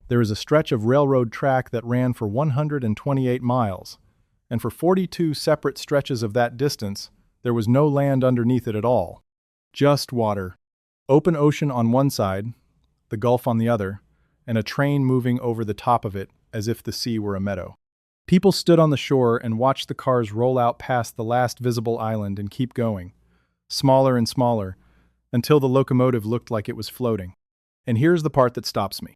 There is a stretch of railroad track that ran for 128 miles, and for 42 separate stretches of that distance, there was no land underneath it at all. Just water. Open ocean on one side, the Gulf on the other, and a train moving over the top of it as if the sea were a meadow. People stood on the shore and watched the cars roll out past the last visible island and keep going, smaller and smaller, until the locomotive looked like it was floating. And here's the part that stops me.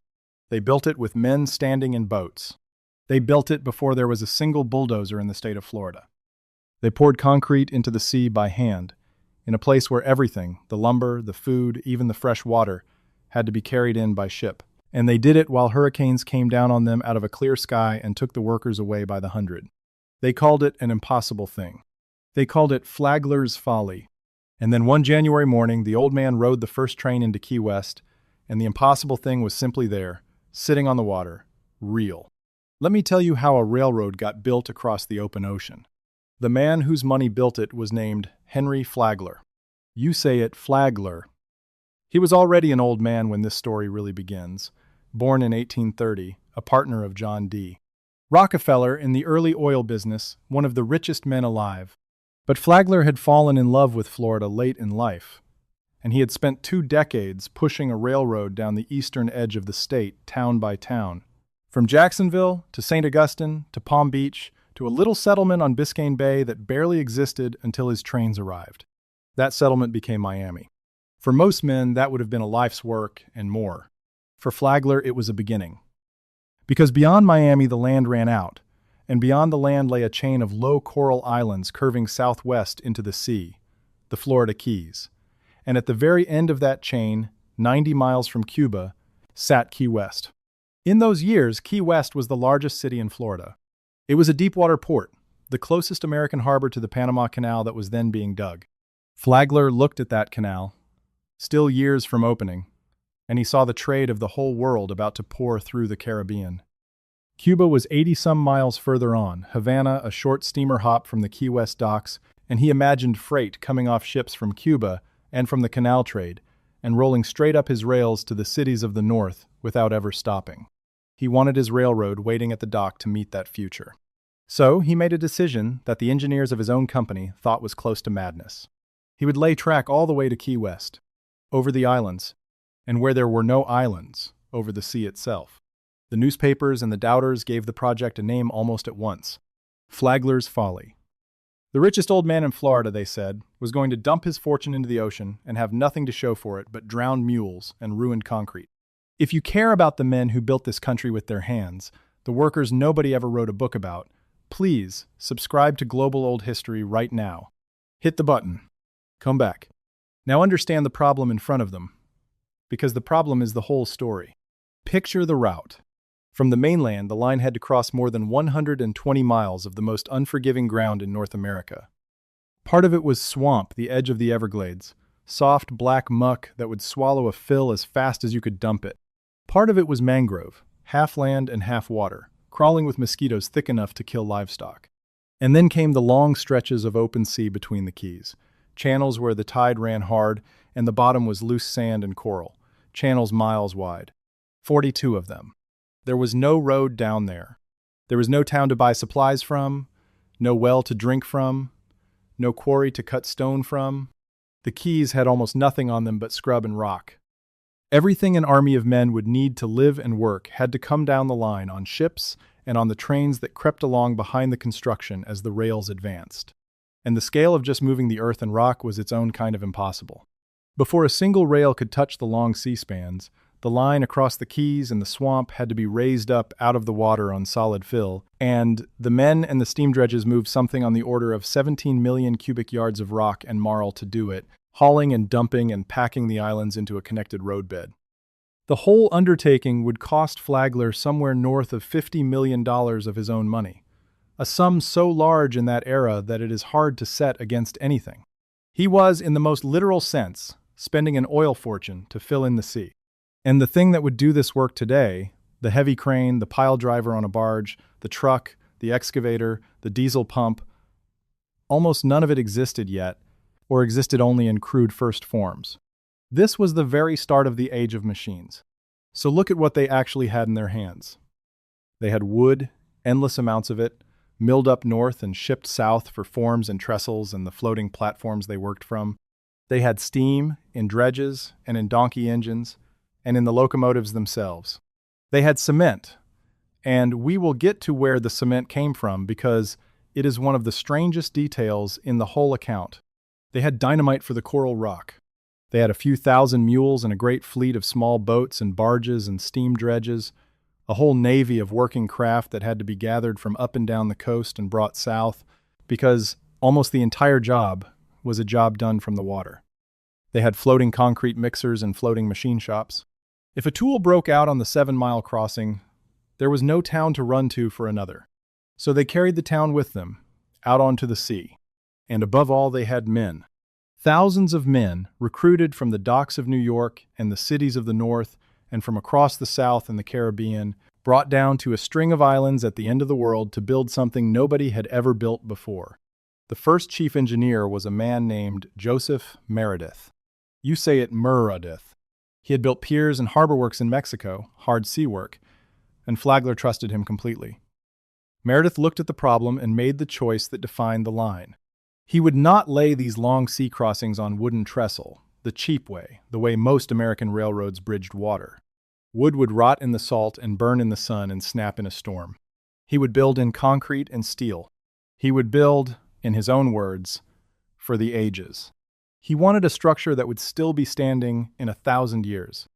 They built it with men standing in boats. They built it before there was a single bulldozer in the state of Florida. They poured concrete into the sea by hand, in a place where everything, the lumber, the food, even the fresh water, had to be carried in by ship. And they did it while hurricanes came down on them out of a clear sky and took the workers away by the hundred. They called it an impossible thing. They called it Flagler's Folly. And then one January morning, the old man rode the first train into Key West, and the impossible thing was simply there, sitting on the water, real. Let me tell you how a railroad got built across the open ocean. The man whose money built it was named Henry Flagler. You say it Flagler. He was already an old man when this story really begins, born in 1830, a partner of John D. Rockefeller in the early oil business, one of the richest men alive. But Flagler had fallen in love with Florida late in life, and he had spent 2 decades pushing a railroad down the eastern edge of the state, town by town. From Jacksonville to St. Augustine to Palm Beach to a little settlement on Biscayne Bay that barely existed until his trains arrived. That settlement became Miami. For most men, that would have been a life's work and more. For Flagler, it was a beginning. Because beyond Miami, the land ran out, and beyond the land lay a chain of low coral islands curving southwest into the sea, the Florida Keys. And at the very end of that chain, 90 miles from Cuba, sat Key West. In those years, Key West was the largest city in Florida. It was a deepwater port, the closest American harbor to the Panama Canal that was then being dug. Flagler looked at that canal, still years from opening, and he saw the trade of the whole world about to pour through the Caribbean. Cuba was 80-some miles further on, Havana a short steamer hop from the Key West docks, and he imagined freight coming off ships from Cuba and from the canal trade, and rolling straight up his rails to the cities of the north without ever stopping. He wanted his railroad waiting at the dock to meet that future. So he made a decision that the engineers of his own company thought was close to madness. He would lay track all the way to Key West, over the islands, and where there were no islands, over the sea itself. The newspapers and the doubters gave the project a name almost at once: Flagler's Folly. The richest old man in Florida, they said, was going to dump his fortune into the ocean and have nothing to show for it but drowned mules and ruined concrete. If you care about the men who built this country with their hands, the workers nobody ever wrote a book about, please subscribe to Global Old History right now. Hit the button. Come back. Now understand the problem in front of them, because the problem is the whole story. Picture the route. From the mainland, the line had to cross more than 120 miles of the most unforgiving ground in North America. Part of it was swamp, the edge of the Everglades, soft black muck that would swallow a fill as fast as you could dump it. Part of it was mangrove, half land and half water, crawling with mosquitoes thick enough to kill livestock. And then came the long stretches of open sea between the keys, channels where the tide ran hard and the bottom was loose sand and coral, channels miles wide. 42 of them. There was no road down there. There was no town to buy supplies from, no well to drink from, no quarry to cut stone from. The Keys had almost nothing on them but scrub and rock. Everything an army of men would need to live and work had to come down the line on ships and on the trains that crept along behind the construction as the rails advanced. And the scale of just moving the earth and rock was its own kind of impossible. Before a single rail could touch the long sea spans, the line across the Keys and the swamp had to be raised up out of the water on solid fill, and the men and the steam dredges moved something on the order of 17 million cubic yards of rock and marl to do it, hauling and dumping and packing the islands into a connected roadbed. The whole undertaking would cost Flagler somewhere north of $50 million of his own money, a sum so large in that era that it is hard to set against anything. He was, in the most literal sense, spending an oil fortune to fill in the sea. And the thing that would do this work today, the heavy crane, the pile driver on a barge, the truck, the excavator, the diesel pump, almost none of it existed yet, or existed only in crude first forms. This was the very start of the age of machines. So look at what they actually had in their hands. They had wood, endless amounts of it, milled up north and shipped south for forms and trestles and the floating platforms they worked from. They had steam in dredges and in donkey engines and in the locomotives themselves. They had cement, and we will get to where the cement came from because it is one of the strangest details in the whole account. They had dynamite for the coral rock. They had a few thousand mules and a great fleet of small boats and barges and steam dredges, a whole navy of working craft that had to be gathered from up and down the coast and brought south because almost the entire job was a job done from the water. They had floating concrete mixers and floating machine shops. If a tool broke out on the 7-mile crossing, there was no town to run to for another. So they carried the town with them, out onto the sea. And above all, they had men. Thousands of men, recruited from the docks of New York and the cities of the North, and from across the South and the Caribbean, brought down to a string of islands at the end of the world to build something nobody had ever built before. The first chief engineer was a man named Joseph Meredith. You say it Meredith. He had built piers and harbor works in Mexico, hard sea work, and Flagler trusted him completely. Meredith looked at the problem and made the choice that defined the line. He would not lay these long sea crossings on wooden trestle, the cheap way, the way most American railroads bridged water. Wood would rot in the salt and burn in the sun and snap in a storm. He would build in concrete and steel. He would build, in his own words, for the ages. He wanted a structure that would still be standing in 1,000 years.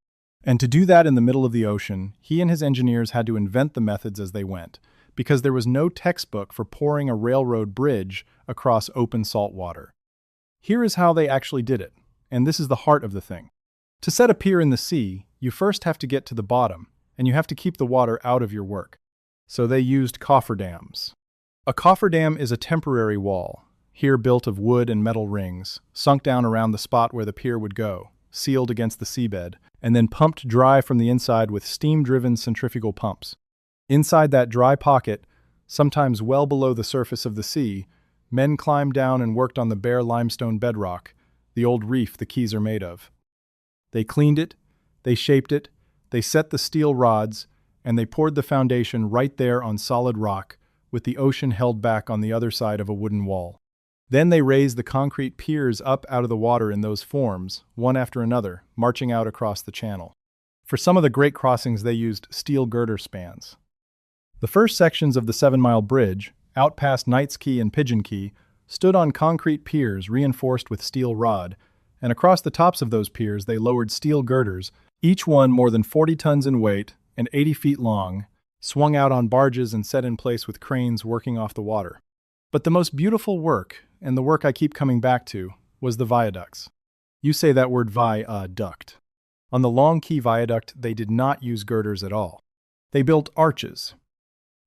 And to do that in the middle of the ocean, he and his engineers had to invent the methods as they went, because there was no textbook for pouring a railroad bridge across open salt water. Here is how they actually did it, and this is the heart of the thing. To set a pier in the sea, you first have to get to the bottom, and you have to keep the water out of your work. So they used cofferdams. A cofferdam is a temporary wall, here built of wood and metal rings, sunk down around the spot where the pier would go, sealed against the seabed, and then pumped dry from the inside with steam-driven centrifugal pumps. Inside that dry pocket, sometimes well below the surface of the sea, men climbed down and worked on the bare limestone bedrock, the old reef the quays are made of. They cleaned it, they shaped it, they set the steel rods, and they poured the foundation right there on solid rock, with the ocean held back on the other side of a wooden wall. Then they raised the concrete piers up out of the water in those forms, one after another, marching out across the channel. For some of the great crossings they used steel girder spans. The first sections of the 7-mile bridge, out past Knight's Key and Pigeon Key, stood on concrete piers reinforced with steel rod, and across the tops of those piers they lowered steel girders, each one more than 40 tons in weight and 80 feet long, swung out on barges and set in place with cranes working off the water. But the most beautiful work, and the work I keep coming back to, was the viaducts. You say that word viaduct. On the Long Key Viaduct, they did not use girders at all. They built arches.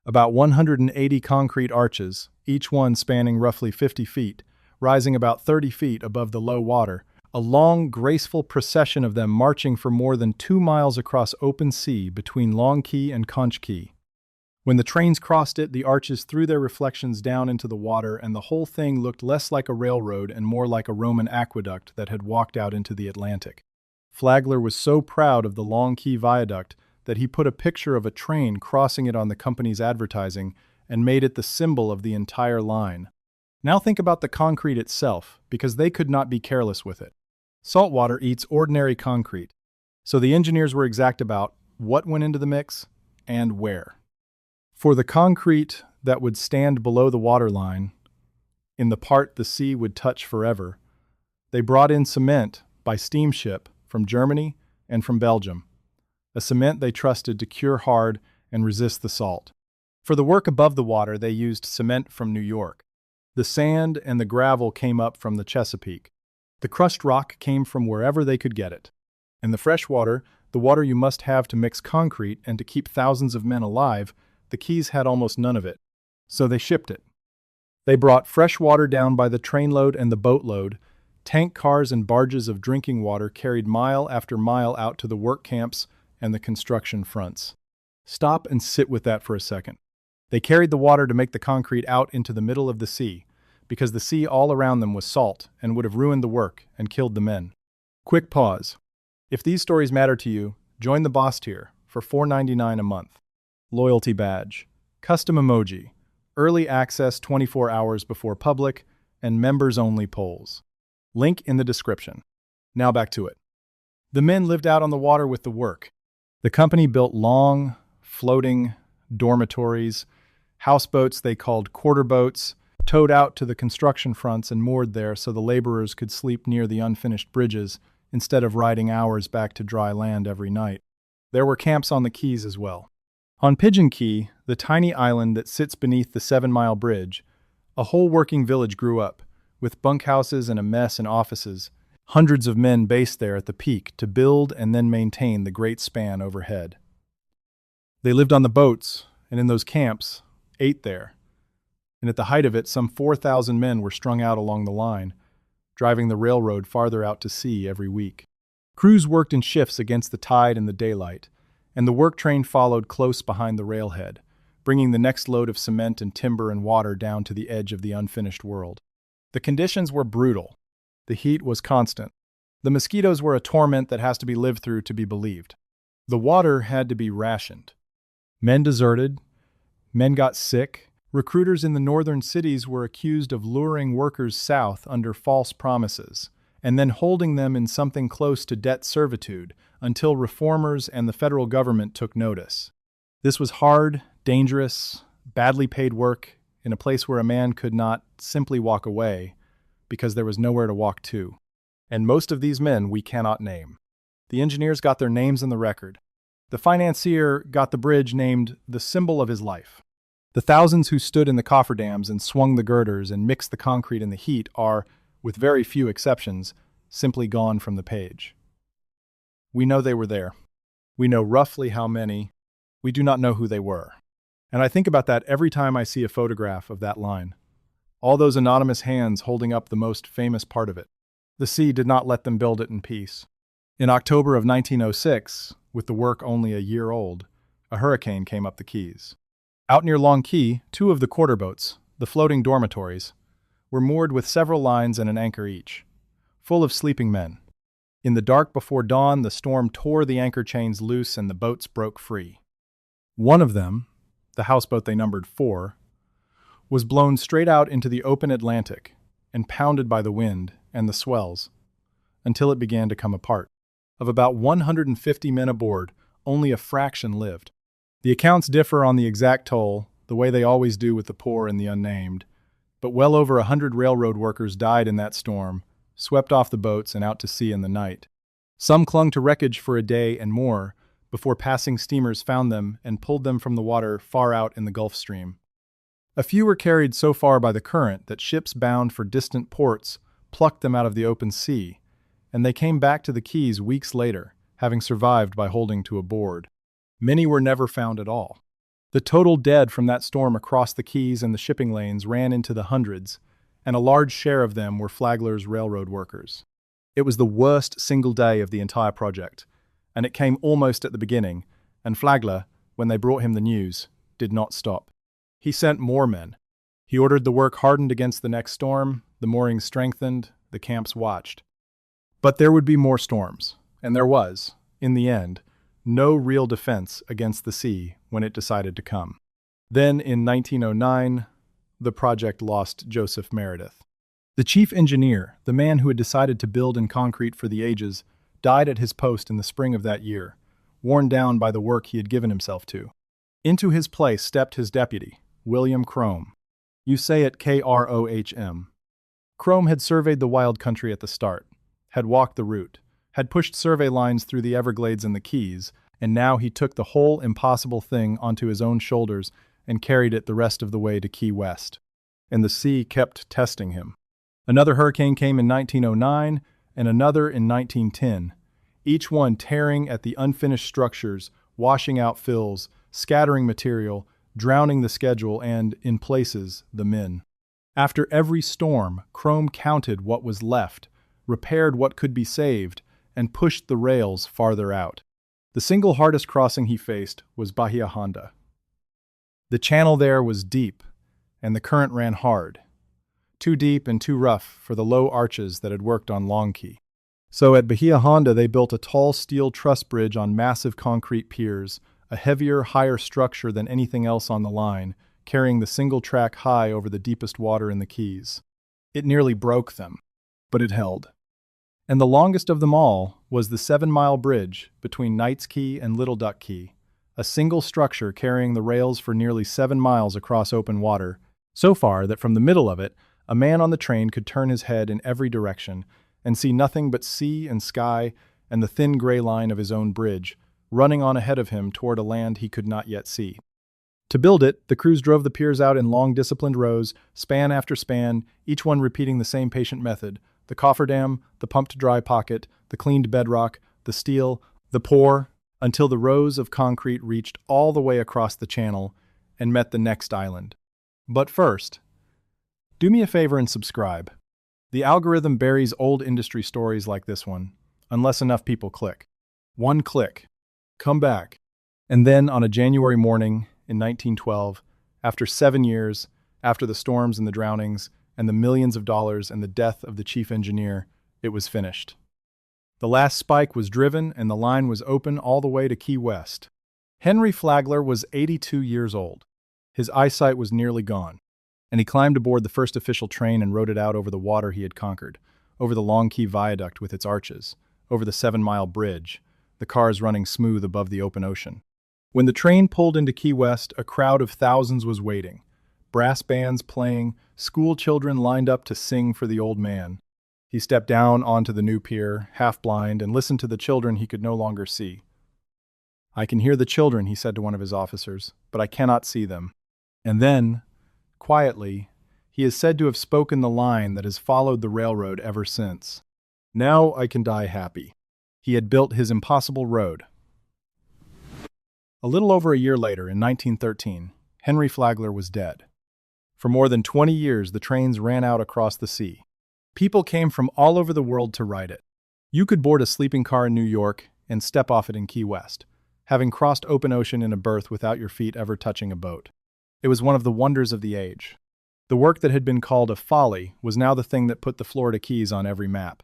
About 180 concrete arches, each one spanning roughly 50 feet, rising about 30 feet above the low water, a long, graceful procession of them marching for more than 2 miles across open sea between Long Key and Conch Key. When the trains crossed it, the arches threw their reflections down into the water, and the whole thing looked less like a railroad and more like a Roman aqueduct that had walked out into the Atlantic. Flagler was so proud of the Long Key Viaduct that he put a picture of a train crossing it on the company's advertising and made it the symbol of the entire line. Now think about the concrete itself, because they could not be careless with it. Saltwater eats ordinary concrete, so the engineers were exact about what went into the mix and where. For the concrete that would stand below the waterline, in the part the sea would touch forever, they brought in cement by steamship from Germany and from Belgium, a cement they trusted to cure hard and resist the salt. For the work above the water, they used cement from New York. The sand and the gravel came up from the Chesapeake. The crushed rock came from wherever they could get it. And the fresh water, the water you must have to mix concrete and to keep thousands of men alive, the Keys had almost none of it. So they shipped it. They brought fresh water down by the trainload and the boatload. Tank cars and barges of drinking water carried mile after mile out to the work camps and the construction fronts. Stop and sit with that for a second. They carried the water to make the concrete out into the middle of the sea, because the sea all around them was salt and would have ruined the work and killed the men. Quick pause. If these stories matter to you, Join the boss tier for $4.99 a month. Loyalty badge, custom emoji, early access 24 hours before public, and members-only polls. Link in the description. Now back to it. The men lived out on the water with the work. The company built long, floating dormitories, houseboats they called quarter boats, towed out to the construction fronts and moored there so the laborers could sleep near the unfinished bridges instead of riding hours back to dry land every night. There were camps on the quays as well. On Pigeon Key, the tiny island that sits beneath the 7-mile bridge, a whole working village grew up, with bunkhouses and a mess and offices, hundreds of men based there at the peak to build and then maintain the great span overhead. They lived on the boats, and in those camps, ate there. And at the height of it, some 4,000 men were strung out along the line, driving the railroad farther out to sea every week. Crews worked in shifts against the tide and the daylight, and the work train followed close behind the railhead, bringing the next load of cement and timber and water down to the edge of the unfinished world. The conditions were brutal. The heat was constant. The mosquitoes were a torment that has to be lived through to be believed. The water had to be rationed. Men deserted. Men got sick. Recruiters in the northern cities were accused of luring workers south under false promises, and then holding them in something close to debt servitude until reformers and the federal government took notice. This was hard, dangerous, badly paid work in a place where a man could not simply walk away because there was nowhere to walk to. And most of these men we cannot name. The engineers got their names in the record. The financier got the bridge named the symbol of his life. The thousands who stood in the cofferdams and swung the girders and mixed the concrete in the heat are, with very few exceptions, simply gone from the page. We know they were there. We know roughly how many. We do not know who they were. And I think about that every time I see a photograph of that line. All those anonymous hands holding up the most famous part of it. The sea did not let them build it in peace. In October of 1906, with the work only a year old, a hurricane came up the Keys. Out near Long Key, 2 of the quarter boats, the floating dormitories, were moored with several lines and an anchor each, full of sleeping men. In the dark before dawn, the storm tore the anchor chains loose and the boats broke free. One of them, the houseboat they numbered 4, was blown straight out into the open Atlantic and pounded by the wind and the swells until it began to come apart. Of about 150 men aboard, only a fraction lived. The accounts differ on the exact toll, the way they always do with the poor and the unnamed, but well over 100 railroad workers died in that storm, swept off the boats and out to sea in the night. Some clung to wreckage for a day and more before passing steamers found them and pulled them from the water far out in the Gulf Stream. A few were carried so far by the current that ships bound for distant ports plucked them out of the open sea, and they came back to the Keys weeks later, having survived by holding to a board. Many were never found at all. The total dead from that storm across the Keys and the shipping lanes ran into the hundreds, and a large share of them were Flagler's railroad workers. It was the worst single day of the entire project, and it came almost at the beginning, and Flagler, when they brought him the news, did not stop. He sent more men. He ordered the work hardened against the next storm, the moorings strengthened, the camps watched. But there would be more storms, and there was, in the end, no real defense against the sea when it decided to come. Then, in 1909, the project lost Joseph Meredith. The chief engineer, the man who had decided to build in concrete for the ages, died at his post in the spring of that year, worn down by the work he had given himself to. Into his place stepped his deputy, William Crome. You say it Krohm. Crome had surveyed the wild country at the start, had walked the route, had pushed survey lines through the Everglades and the Keys, and now he took the whole impossible thing onto his own shoulders and carried it the rest of the way to Key West. And the sea kept testing him. Another hurricane came in 1909 and another in 1910, each one tearing at the unfinished structures, washing out fills, scattering material, drowning the schedule and, in places, the men. After every storm, Crome counted what was left, repaired what could be saved, and pushed the rails farther out. The single hardest crossing he faced was Bahia Honda. The channel there was deep, and the current ran hard. Too deep and too rough for the low arches that had worked on Long Key. So at Bahia Honda, they built a tall steel truss bridge on massive concrete piers, a heavier, higher structure than anything else on the line, carrying the single track high over the deepest water in the Keys. It nearly broke them, but it held. And the longest of them all was the 7-mile bridge between Knights Key and Little Duck Key, a single structure carrying the rails for nearly 7 miles across open water, so far that from the middle of it, a man on the train could turn his head in every direction and see nothing but sea and sky and the thin gray line of his own bridge, running on ahead of him toward a land he could not yet see. To build it, the crews drove the piers out in long, disciplined rows, span after span, each one repeating the same patient method: the cofferdam, the pumped-dry pocket, the cleaned bedrock, the steel, the pour, until the rows of concrete reached all the way across the channel and met the next island. But first, do me a favor and subscribe. The algorithm buries old industry stories like this one, unless enough people click. One click. Come back. And then on a January morning in 1912, after 7 years, after the storms and the drownings, and the millions of dollars and the death of the chief engineer, it was finished. The last spike was driven and the line was open all the way to Key West. Henry Flagler was 82 years old. His eyesight was nearly gone, and he climbed aboard the first official train and rode it out over the water he had conquered, over the Long Key Viaduct with its arches, over the 7-mile bridge, the cars running smooth above the open ocean. When the train pulled into Key West, a crowd of thousands was waiting. Brass bands playing, school children lined up to sing for the old man. He stepped down onto the new pier, half-blind, and listened to the children he could no longer see. "I can hear the children," he said to one of his officers, "but I cannot see them." And then, quietly, he is said to have spoken the line that has followed the railroad ever since: "Now I can die happy." He had built his impossible road. A little over a year later, in 1913, Henry Flagler was dead. For more than 20 years, the trains ran out across the sea. People came from all over the world to ride it. You could board a sleeping car in New York and step off it in Key West, having crossed open ocean in a berth without your feet ever touching a boat. It was one of the wonders of the age. The work that had been called a folly was now the thing that put the Florida Keys on every map.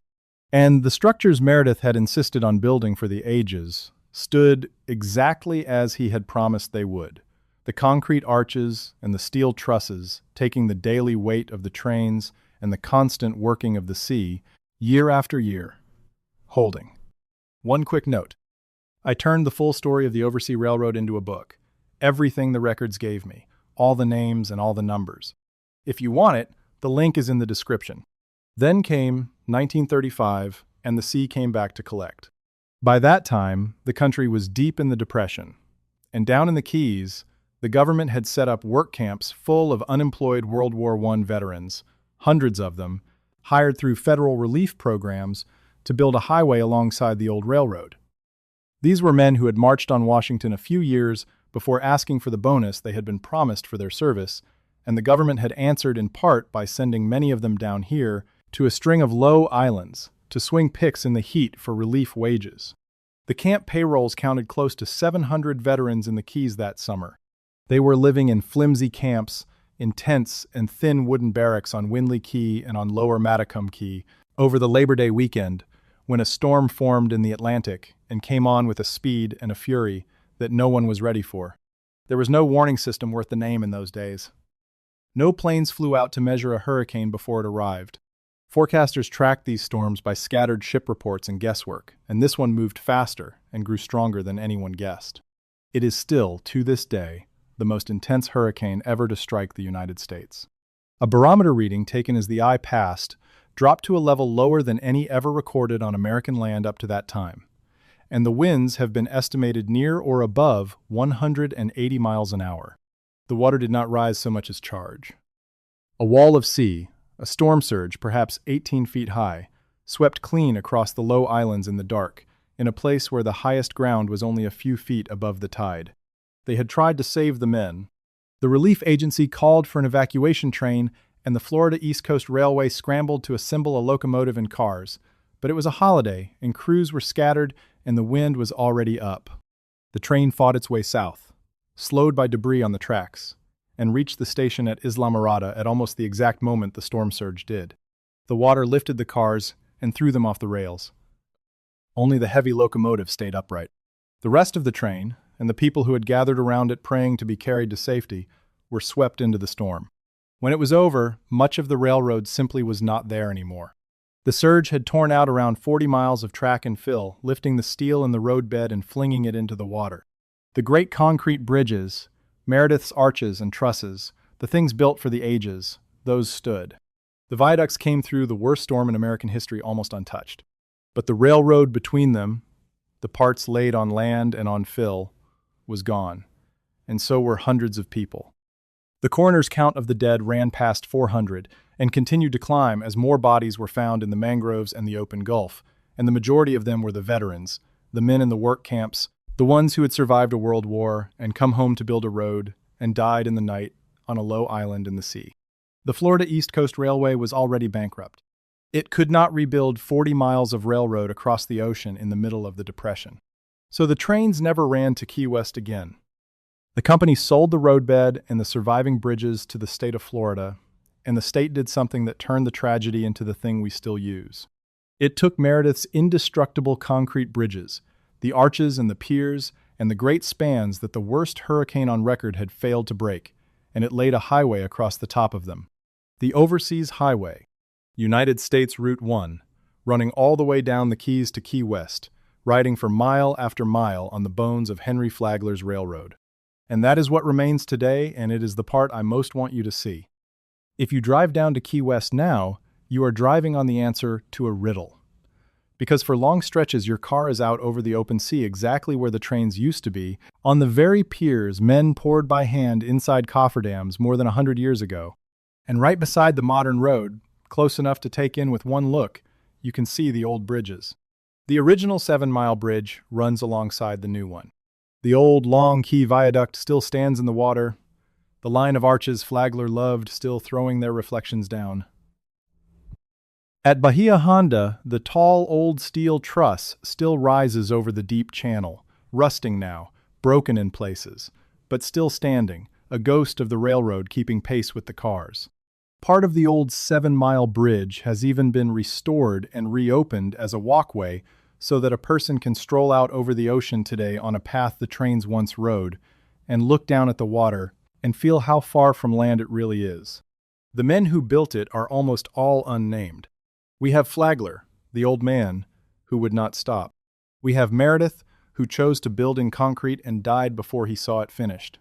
And the structures Meredith had insisted on building for the ages stood exactly as he had promised they would. The concrete arches and the steel trusses, taking the daily weight of the trains and the constant working of the sea, year after year, holding. One quick note. I turned the full story of the Oversea Railroad into a book. Everything the records gave me, all the names and all the numbers. If you want it, the link is in the description. Then came 1935, and the sea came back to collect. By that time, the country was deep in the Depression, and down in the Keys, the government had set up work camps full of unemployed World War I veterans, hundreds of them, hired through federal relief programs to build a highway alongside the old railroad. These were men who had marched on Washington a few years before asking for the bonus they had been promised for their service, and the government had answered in part by sending many of them down here to a string of low islands to swing picks in the heat for relief wages. The camp payrolls counted close to 700 veterans in the Keys that summer. They were living in flimsy camps, in tents and thin wooden barracks on Windley Key and on Lower Matacum Key over the Labor Day weekend, when a storm formed in the Atlantic and came on with a speed and a fury that no one was ready for. There was no warning system worth the name in those days. No planes flew out to measure a hurricane before it arrived. Forecasters tracked these storms by scattered ship reports and guesswork, and this one moved faster and grew stronger than anyone guessed. It is still, to this day, the most intense hurricane ever to strike the United States. A barometer reading taken as the eye passed dropped to a level lower than any ever recorded on American land up to that time, and the winds have been estimated near or above 180 miles an hour. The water did not rise so much as charge. A wall of sea, a storm surge perhaps 18 feet high, swept clean across the low islands in the dark, in a place where the highest ground was only a few feet above the tide. They had tried to save the men. The relief agency called for an evacuation train, and the Florida East Coast Railway scrambled to assemble a locomotive and cars. But it was a holiday, and crews were scattered, and the wind was already up. The train fought its way south, slowed by debris on the tracks, and reached the station at Islamorada at almost the exact moment the storm surge did. The water lifted the cars and threw them off the rails. Only the heavy locomotive stayed upright. The rest of the train, and the people who had gathered around it praying to be carried to safety, were swept into the storm. When it was over, much of the railroad simply was not there anymore. The surge had torn out around 40 miles of track and fill, lifting the steel in the roadbed and flinging it into the water. The great concrete bridges, Meredith's arches and trusses, the things built for the ages, those stood. The viaducts came through the worst storm in American history almost untouched. But the railroad between them, the parts laid on land and on fill, was gone, and so were hundreds of people. The coroner's count of the dead ran past 400 and continued to climb as more bodies were found in the mangroves and the open Gulf, and the majority of them were the veterans, the men in the work camps, the ones who had survived a world war and come home to build a road and died in the night on a low island in the sea. The Florida East Coast Railway was already bankrupt. It could not rebuild 40 miles of railroad across the ocean in the middle of the Depression. So the trains never ran to Key West again. The company sold the roadbed and the surviving bridges to the state of Florida, and the state did something that turned the tragedy into the thing we still use. It took Meredith's indestructible concrete bridges, the arches and the piers, and the great spans that the worst hurricane on record had failed to break, and it laid a highway across the top of them. The Overseas Highway, United States Route 1, running all the way down the Keys to Key West, riding for mile after mile on the bones of Henry Flagler's railroad. And that is what remains today, and it is the part I most want you to see. If you drive down to Key West now, you are driving on the answer to a riddle. Because for long stretches your car is out over the open sea exactly where the trains used to be, on the very piers men poured by hand inside cofferdams more than 100 years ago. And right beside the modern road, close enough to take in with one look, you can see the old bridges. The original 7-mile bridge runs alongside the new one. The old long Key Viaduct still stands in the water, the line of arches Flagler loved still throwing their reflections down. At Bahia Honda, the tall old steel truss still rises over the deep channel, rusting now, broken in places, but still standing, a ghost of the railroad keeping pace with the cars. Part of the old 7-mile bridge has even been restored and reopened as a walkway so that a person can stroll out over the ocean today on a path the trains once rode and look down at the water and feel how far from land it really is. The men who built it are almost all unnamed. We have Flagler, the old man, who would not stop. We have Meredith, who chose to build in concrete and died before he saw it finished.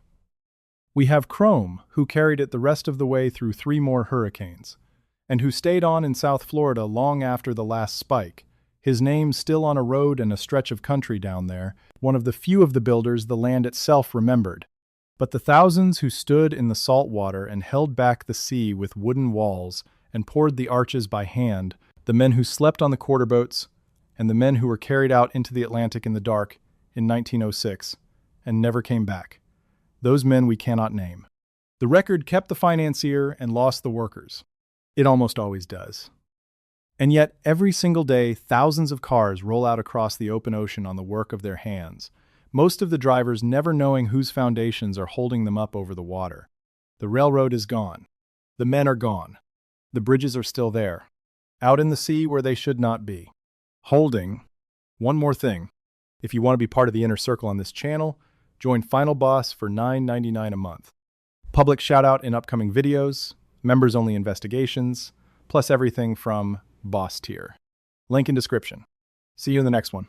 We have Chrome, who carried it the rest of the way through 3 more hurricanes, and who stayed on in South Florida long after the last spike, his name still on a road and a stretch of country down there, one of the few of the builders the land itself remembered. But the thousands who stood in the salt water and held back the sea with wooden walls and poured the arches by hand, the men who slept on the quarter boats, and the men who were carried out into the Atlantic in the dark in 1906 and never came back. Those men we cannot name. The record kept the financier and lost the workers. It almost always does. And yet, every single day, thousands of cars roll out across the open ocean on the work of their hands, most of the drivers never knowing whose foundations are holding them up over the water. The railroad is gone. The men are gone. The bridges are still there, out in the sea where they should not be. Holding. One more thing. If you want to be part of the inner circle on this channel, join Final Boss for $9.99 a month. Public shout-out in upcoming videos, members-only investigations, plus everything from Boss tier. Link in description. See you in the next one.